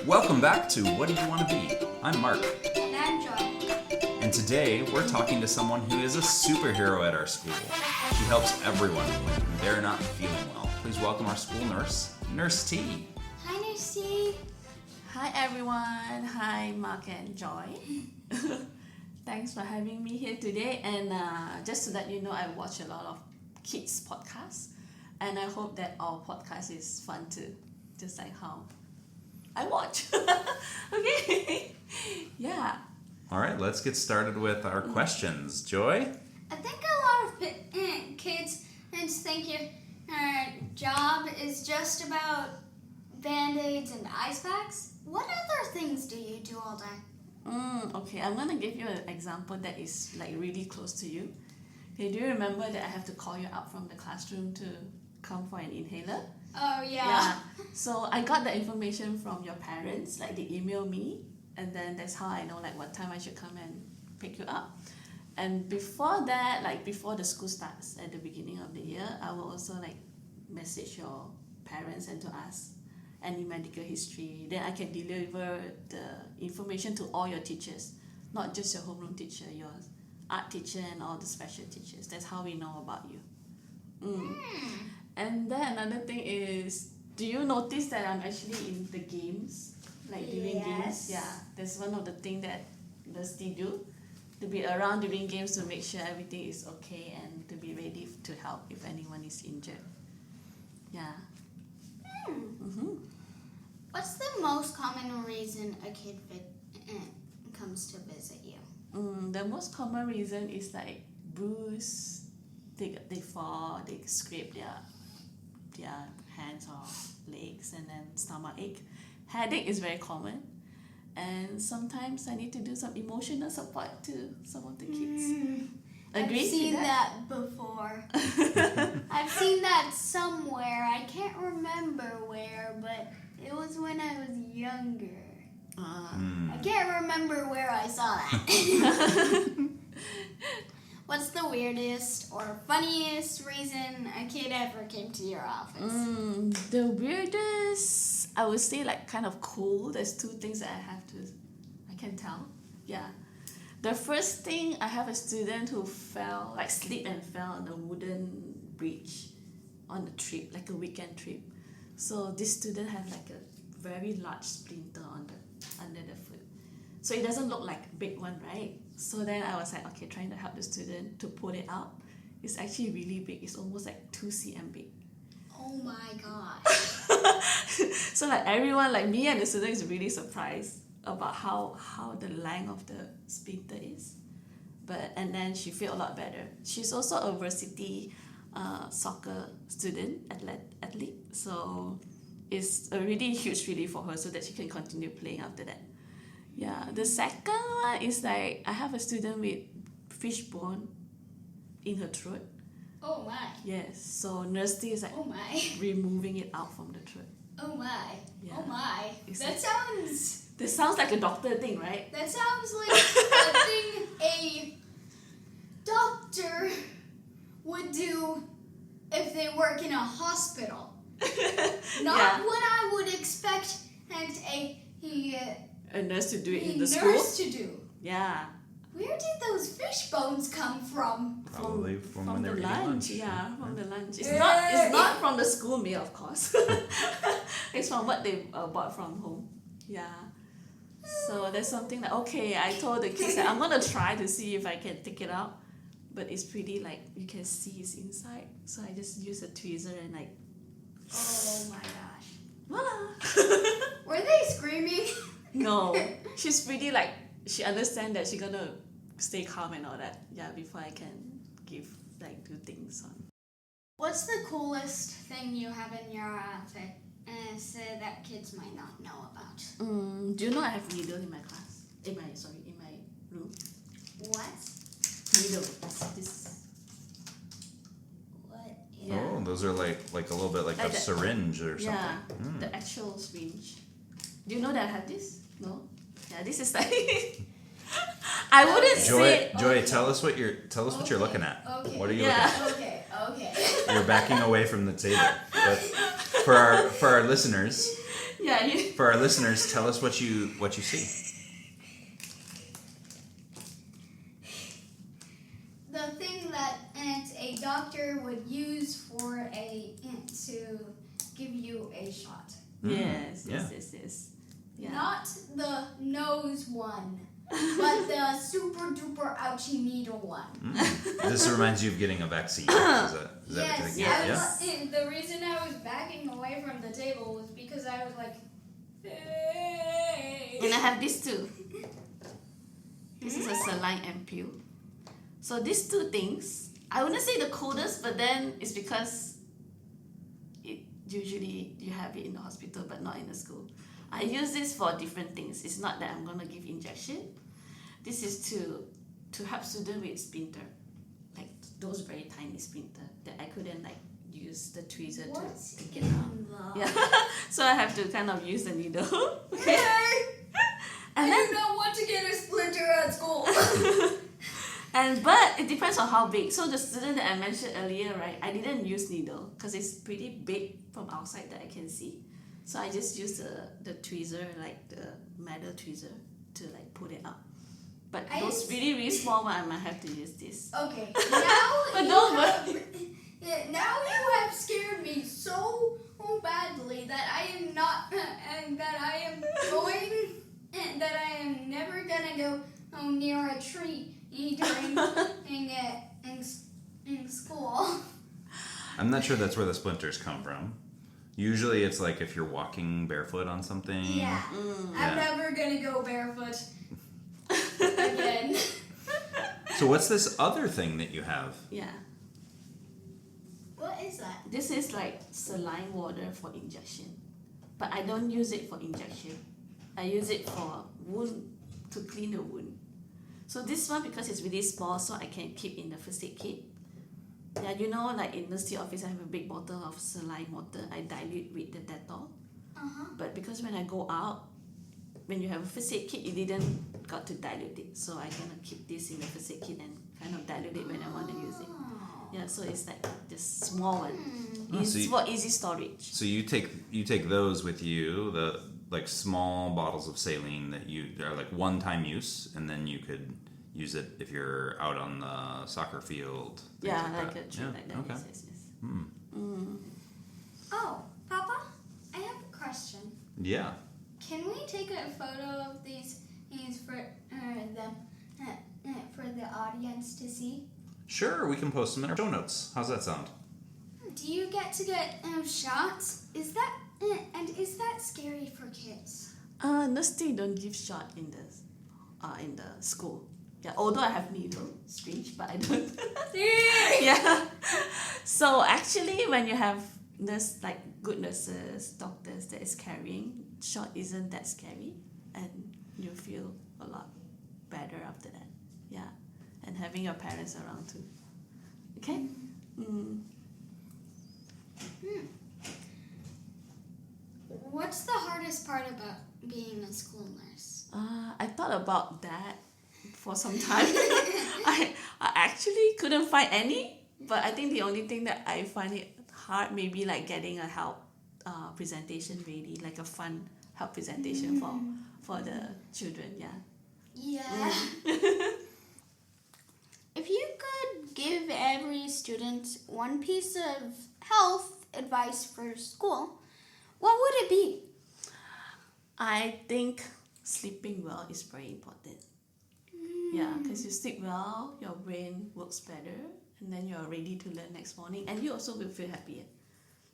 Welcome back to What Do You Want to Be? I'm Mark. And I'm Joy. And today we're talking to someone who is a superhero at our school. She helps everyone when they're not feeling well. Please welcome our school nurse, Nurse T. Hi, Nurse T. Hi everyone. Hi Mark and Joy. Thanks for having me here today. And just to let you know, I watch a lot of kids podcasts, and I hope that our podcast is fun too, just like how I watch. Okay. Yeah. All right, let's get started with our questions. Joy? I think a lot of kids think your job is just about Band-Aids and ice packs. What other things do you do all day? Okay, I'm gonna give you an example that is like really close to you. Okay, do you remember that I have to call you up from the classroom to come for an inhaler? Oh, yeah. Yeah. So I got the information from your parents, like they email me, and then that's how I know like what time I should come and pick you up. And before that, like before the school starts at the beginning of the year, I will also like message your parents and to ask any medical history. Then I can deliver the information to all your teachers, not just your homeroom teacher, your art teacher and all the special teachers. That's how we know about you. And then another thing is, do you notice that I'm actually in the games? Like during games? Yeah, that's one of the things that Dusty do. To be around during games to make sure everything is okay and to be ready to help if anyone is injured. Yeah. What's the most common reason a kid comes to visit you? The most common reason is like bruise, they fall, they scrape their hands or legs, and then stomach ache. Headache is very common, and sometimes I need to do some emotional support to some of the kids. Agree? I've seen that before. I've seen that somewhere. I can't remember where, but it was when I was younger. I can't remember where I saw that. What's the weirdest or funniest reason a kid ever came to your office? The weirdest, I would say like kind of cool. There's two things that I can tell. Yeah. The first thing, I have a student who fell, like slipped and fell on a wooden bridge on a trip, like a weekend trip. So this student has like a very large splinter under the foot. So it doesn't look like a big one, right? So then I was like, okay, trying to help the student to pull it out. It's actually really big. It's almost like 2 cm big. Oh my gosh. So like everyone, like me and the student is really surprised about how the length of the splinter is. And then she felt a lot better. She's also a varsity soccer student, athlete. So it's a really huge relief for her so that she can continue playing after that. Yeah, the second one is like I have a student with fish bone in her throat. Oh my. Yes, so Nurse T is like Oh my. removing it out from the throat. Oh my. Yeah. Oh my. It's That like- sounds... This sounds like a doctor thing, right? That sounds like a thing a doctor would do if they work in a hospital. Not Yeah. what I would expect A nurse to do it a in the nurse school. to do. Yeah. Where did those fish bones come from? Probably from when they the were eating lunch. Yeah, from the lunch. It's Yeah. not from the school meal, of course. It's from what they bought from home. Yeah. So there's something like, okay, I told the kids that I'm gonna try to see if I can take it out, but it's pretty like you can see it's inside. So I just use a tweezer and like, Oh my gosh. voila. Were they screaming? No, she's pretty like she understands that she's gonna stay calm and all that. Yeah, before I can do things on. What's the coolest thing you have in your outfit that kids might not know about? Do you know I have needle in my class? In my room. What? Needle. This. What? Yeah. Oh, those are like a little bit like Like a that. syringe or something. Yeah, the actual syringe. Do you know that I have this? No. Yeah, this is like. I wouldn't say. Joy, tell us what you're looking at. Okay. What are you Yeah. looking at? Okay. Okay. You're backing away from the table. But for our listeners, for our listeners, tell us what you see. The thing that a doctor would use for to give you a shot. Yes. Yeah. Yeah. Not the nose one, but the super duper ouchy needle one. This reminds you of getting a vaccine. Is that what you're Yes. thinking? The reason I was backing away from the table was because I was like, hey. And I have this too. This is a saline ampoule. So these two things, I wouldn't say the coldest, but then it's because usually you have it in the hospital but not in the school. I use this for different things. It's not that I'm going to give injection. This is to help students with splinter, like those very tiny splinter that I couldn't like use the tweezer to get out. Yeah, so I have to kind of use the needle. Okay. And I do not want to get a splinter at school. But it depends on how big. So the student that I mentioned earlier, right? I didn't use needle because it's pretty big from outside that I can see. So I just use the tweezer, like the metal tweezer, to like pull it out. But those really small ones, I might have to use this. Okay. But Now you have scared me so badly that I am not, and that I am going, and that I am never gonna go near a tree during in school. I'm not sure that's where the splinters come from. Usually it's like if you're walking barefoot on something. Yeah. I'm never gonna go barefoot again. So what's this other thing that you have? Yeah. What is that? This is like saline water for injection. But I don't use it for injection. I use it for wound, to clean the wound. So this one, because it's really small, so I can keep in the first aid kit. Yeah, you know, like in nursery office, I have a big bottle of saline water. I dilute with the Dettol. But because when I go out, when you have a first aid kit, you didn't got to dilute it. So I kind of keep this in the first aid kit and kind of dilute it when I want to use it. Yeah, so it's like this small one. It's for easy storage. So you take those with you, the like small bottles of saline that are like one-time use, and then you could use it if you're out on the soccer field. Yeah, like a trip like that. Okay. Yes. Oh, Papa, I have a question. Yeah. Can we take a photo of these for the audience to see? Sure, we can post them in our show notes. How's that sound? Do you get to get shots? Is that scary for kids? Nursery don't give shot in the school. Yeah, although I have needle, strange, but I don't. Yeah. So actually, when you have good nurses, doctors that is carrying, shot isn't that scary, and you feel a lot better after that. Yeah, and having your parents around too. Okay. What's the hardest part about being a school nurse? I thought about that for some time. I actually couldn't find any, but I think the only thing that I find it hard maybe like getting a help presentation ready, like a fun help presentation for the children. Yeah. If you could give every student one piece of health advice for school, what would it be? I think sleeping well is very important. Yeah, because you sleep well, your brain works better, and then you're ready to learn next morning, and you also will feel happier.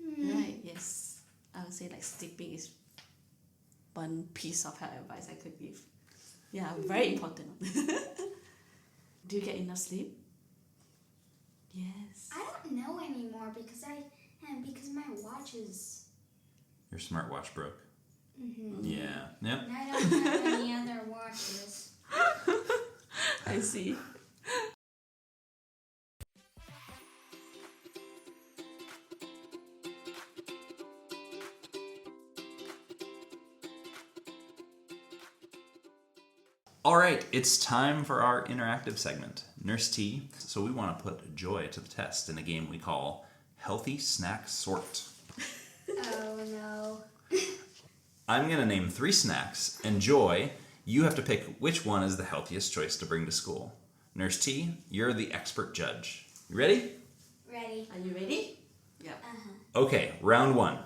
Right? Yes, I would say like sleeping is one piece of health advice I could give. Yeah, very important. Do you get enough sleep? Yes. I don't know anymore because my watch is. Your smartwatch broke. Yeah. Yep. And I don't have any other watches. I see. All right, it's time for our interactive segment. Nurse T, so we want to put Joy to the test in a game we call Healthy Snack Sort. Oh no. I'm going to name 3 snacks, and Joy, you have to pick which one is the healthiest choice to bring to school. Nurse T, you're the expert judge. You ready? Ready. Are you ready? Yep. Okay, round 1.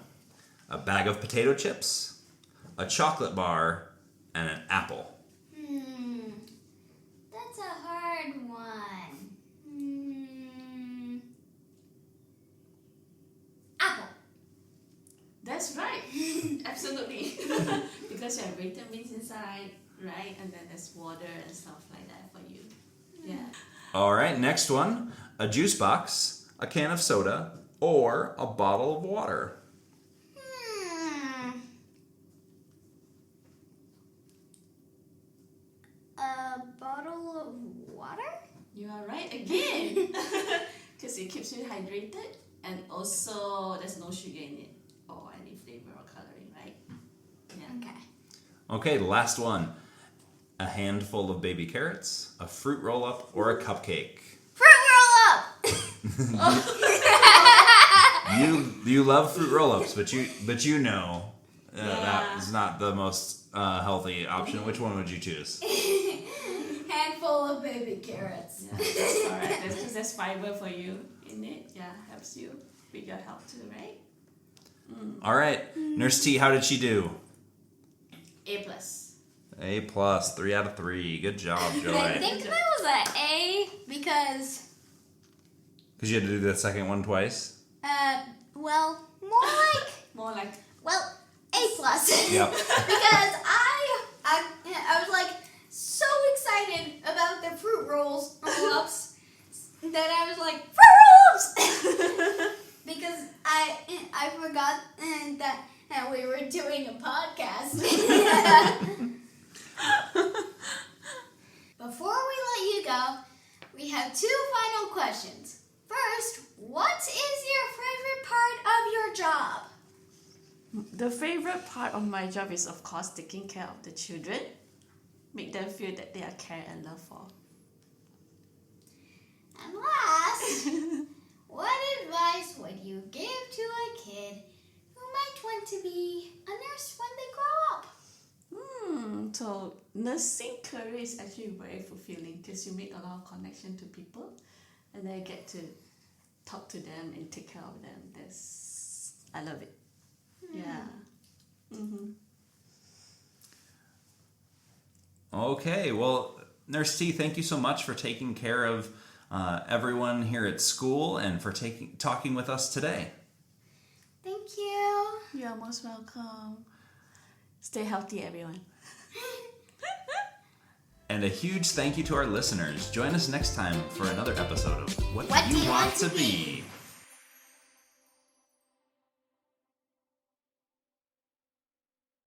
A bag of potato chips, a chocolate bar, and an apple. That's a hard one. Apple. That's right. Absolutely. Because you have vitamins inside, right? And then there's water and stuff like that for you. Yeah. All right, next one. A juice box, a can of soda, or a bottle of water. A bottle of water? You are right again. Because it keeps you hydrated and also there's no sugar in it or any flavor or coloring, right? Yeah. Okay. Okay, the last one. A handful of baby carrots, a fruit roll-up, or a cupcake. Fruit roll-up! You love fruit roll-ups, but you know that is not the most healthy option. Which one would you choose? Handful of baby carrots. Yeah, that's correct. Because there's fiber for you in it. Yeah, helps you with your health too, right? All right, Nurse T, how did she do? A+. A+, 3 out of 3. Good job, Joy. I think that was an A because, Because you had to do the second one twice? well, more like, well, A+. Yep. Because I was like so excited about the fruit roll-ups that I was like, fruit roll-ups! Because I forgot that we were doing a podcast. Before we let you go, we have 2 final questions. First, what is your favorite part of your job? The favorite part of my job is, of course, taking care of the children. Make them feel that they are cared and loved for. And last, what advice would you give to a kid who might want to be a nurse when they grow up? So nursing career is actually very fulfilling because you make a lot of connection to people and then you get to talk to them and take care of them. I love it. Yeah. Okay, well, Nurse T, thank you so much for taking care of everyone here at school and for talking with us today. Thank you. You are most welcome. Stay healthy, everyone. And a huge thank you to our listeners. Join us next time for another episode of What Do You Want to Be?